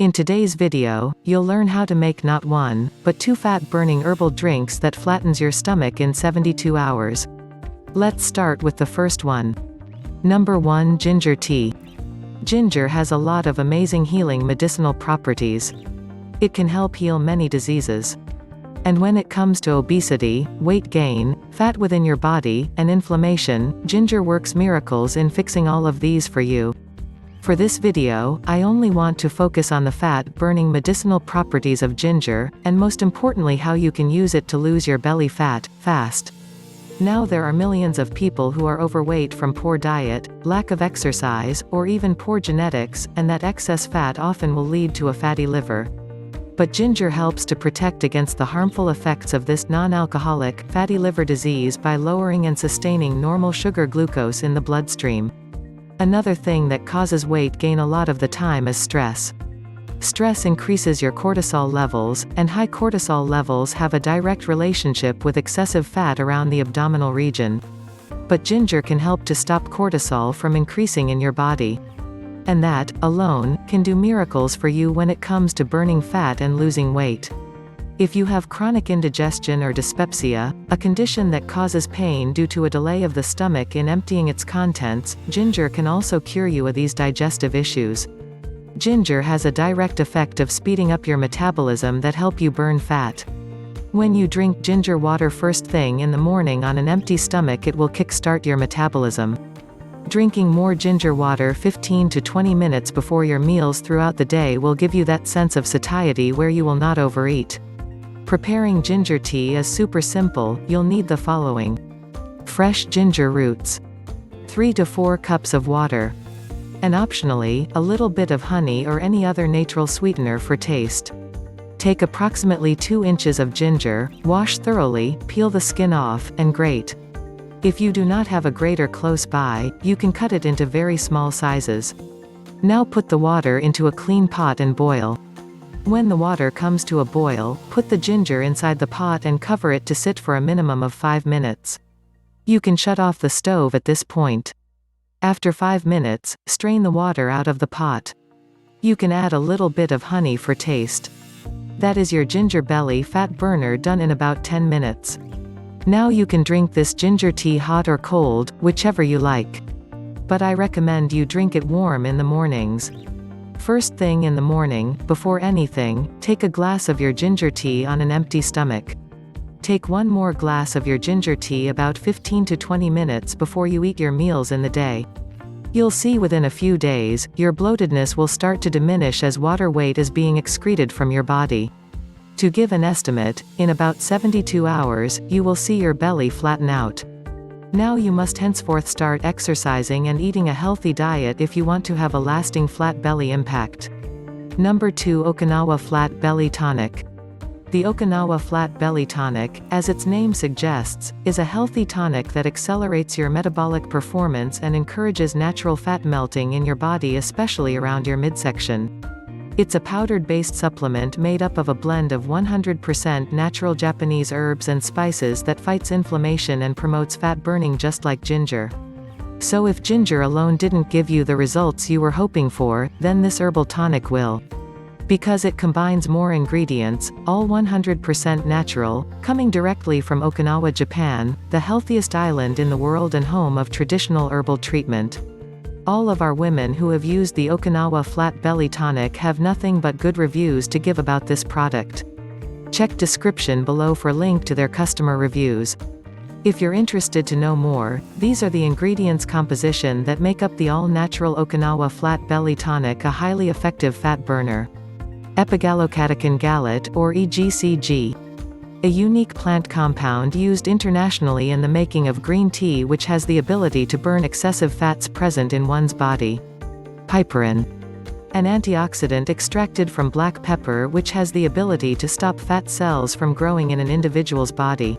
In today's video, you'll learn how to make not one, but 2 fat-burning herbal drinks that flattens your stomach in 72 hours. Let's start with the first one. Number 1. Ginger tea. Ginger has a lot of amazing healing medicinal properties. It can help heal many diseases. And when it comes to obesity, weight gain, fat within your body, and inflammation, ginger works miracles in fixing all of these for you. For this video, I only want to focus on the fat-burning medicinal properties of ginger, and most importantly how you can use it to lose your belly fat, fast. Now there are millions of people who are overweight from poor diet, lack of exercise, or even poor genetics, and that excess fat often will lead to a fatty liver. But ginger helps to protect against the harmful effects of this non-alcoholic, fatty liver disease by lowering and sustaining normal sugar glucose in the bloodstream. Another thing that causes weight gain a lot of the time is stress. Stress increases your cortisol levels, and high cortisol levels have a direct relationship with excessive fat around the abdominal region. But ginger can help to stop cortisol from increasing in your body. And that, alone, can do miracles for you when it comes to burning fat and losing weight. If you have chronic indigestion or dyspepsia, a condition that causes pain due to a delay of the stomach in emptying its contents, ginger can also cure you of these digestive issues. Ginger has a direct effect of speeding up your metabolism that help you burn fat. When you drink ginger water first thing in the morning on an empty stomach, it will kickstart your metabolism. Drinking more ginger water 15 to 20 minutes before your meals throughout the day will give you that sense of satiety where you will not overeat. Preparing ginger tea is super simple. You'll need the following. Fresh ginger roots. 3 to 4 cups of water. And optionally, a little bit of honey or any other natural sweetener for taste. Take approximately 2 inches of ginger, wash thoroughly, peel the skin off, and grate. If you do not have a grater close by, you can cut it into very small sizes. Now put the water into a clean pot and boil. When the water comes to a boil, put the ginger inside the pot and cover it to sit for a minimum of 5 minutes. You can shut off the stove at this point. After 5 minutes, strain the water out of the pot. You can add a little bit of honey for taste. That is your ginger belly fat burner done in about 10 minutes. Now you can drink this ginger tea hot or cold, whichever you like. But I recommend you drink it warm in the mornings. First thing in the morning, before anything, take a glass of your ginger tea on an empty stomach. Take 1 more glass of your ginger tea about 15 to 20 minutes before you eat your meals in the day. You'll see within a few days, your bloatedness will start to diminish as water weight is being excreted from your body. To give an estimate, in about 72 hours, you will see your belly flatten out. Now you must henceforth start exercising and eating a healthy diet if you want to have a lasting flat belly impact. Number 2. Okinawa Flat Belly Tonic. The Okinawa Flat Belly Tonic, as its name suggests, is a healthy tonic that accelerates your metabolic performance and encourages natural fat melting in your body, especially around your midsection. It's a powdered-based supplement made up of a blend of 100% natural Japanese herbs and spices that fights inflammation and promotes fat burning just like ginger. So if ginger alone didn't give you the results you were hoping for, then this herbal tonic will. Because it combines more ingredients, all 100% natural, coming directly from Okinawa, Japan, the healthiest island in the world and home of traditional herbal treatment. All of our women who have used the Okinawa Flat Belly Tonic have nothing but good reviews to give about this product. Check description below for link to their customer reviews. If you're interested to know more, these are the ingredients composition that make up the all-natural Okinawa Flat Belly Tonic, a highly effective fat burner. Epigallocatechin gallate, or EGCG. A unique plant compound used internationally in the making of green tea which has the ability to burn excessive fats present in one's body. Piperine. An antioxidant extracted from black pepper which has the ability to stop fat cells from growing in an individual's body.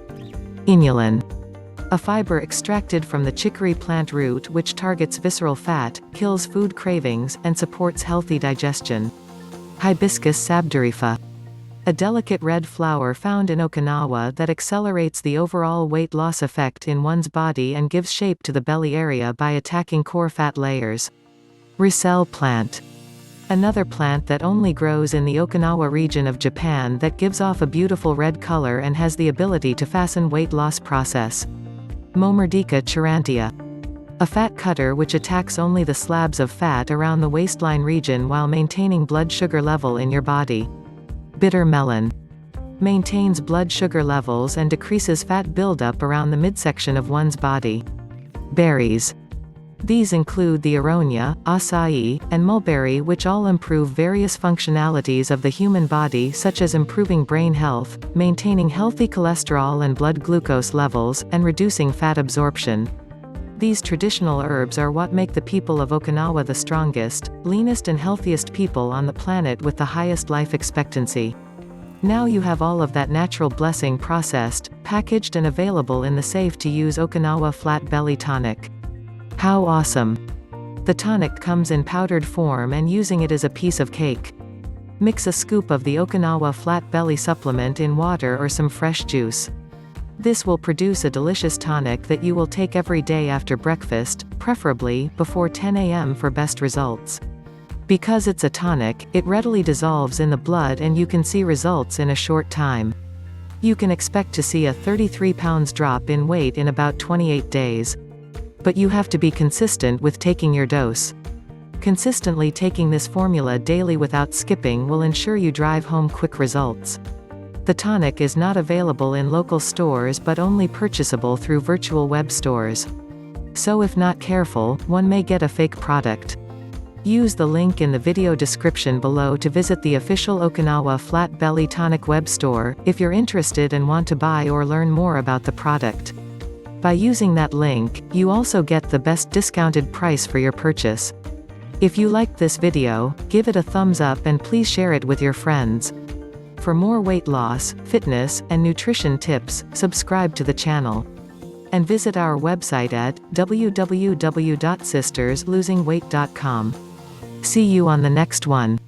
Inulin. A fiber extracted from the chicory plant root which targets visceral fat, kills food cravings, and supports healthy digestion. Hibiscus sabdurifa. A delicate red flower found in Okinawa that accelerates the overall weight loss effect in one's body and gives shape to the belly area by attacking core fat layers. Ricel plant. Another plant that only grows in the Okinawa region of Japan that gives off a beautiful red color and has the ability to fasten weight loss process. Momordica charantia. A fat cutter which attacks only the slabs of fat around the waistline region while maintaining blood sugar level in your body. Bitter melon. Maintains blood sugar levels and decreases fat buildup around the midsection of one's body. Berries. These include the aronia, acai, and mulberry, which all improve various functionalities of the human body, such as improving brain health, maintaining healthy cholesterol and blood glucose levels, and reducing fat absorption. These traditional herbs are what make the people of Okinawa the strongest, leanest and healthiest people on the planet with the highest life expectancy. Now you have all of that natural blessing processed, packaged and available in the safe-to-use Okinawa Flat Belly Tonic. How awesome! The tonic comes in powdered form and using it as a piece of cake. Mix a scoop of the Okinawa Flat Belly supplement in water or some fresh juice. This will produce a delicious tonic that you will take every day after breakfast, preferably before 10 a.m. for best results. Because it's a tonic, it readily dissolves in the blood and you can see results in a short time. You can expect to see a 33 pounds drop in weight in about 28 days. But you have to be consistent with taking your dose. Consistently taking this formula daily without skipping will ensure you drive home quick results. The tonic is not available in local stores but only purchasable through virtual web stores. So if not careful, one may get a fake product. Use the link in the video description below to visit the official Okinawa Flat Belly Tonic web store, if you're interested and want to buy or learn more about the product. By using that link, you also get the best discounted price for your purchase. If you liked this video, give it a thumbs up and please share it with your friends. For more weight loss, fitness, and nutrition tips, subscribe to the channel. And visit our website at www.sisterslosingweight.com. See you on the next one.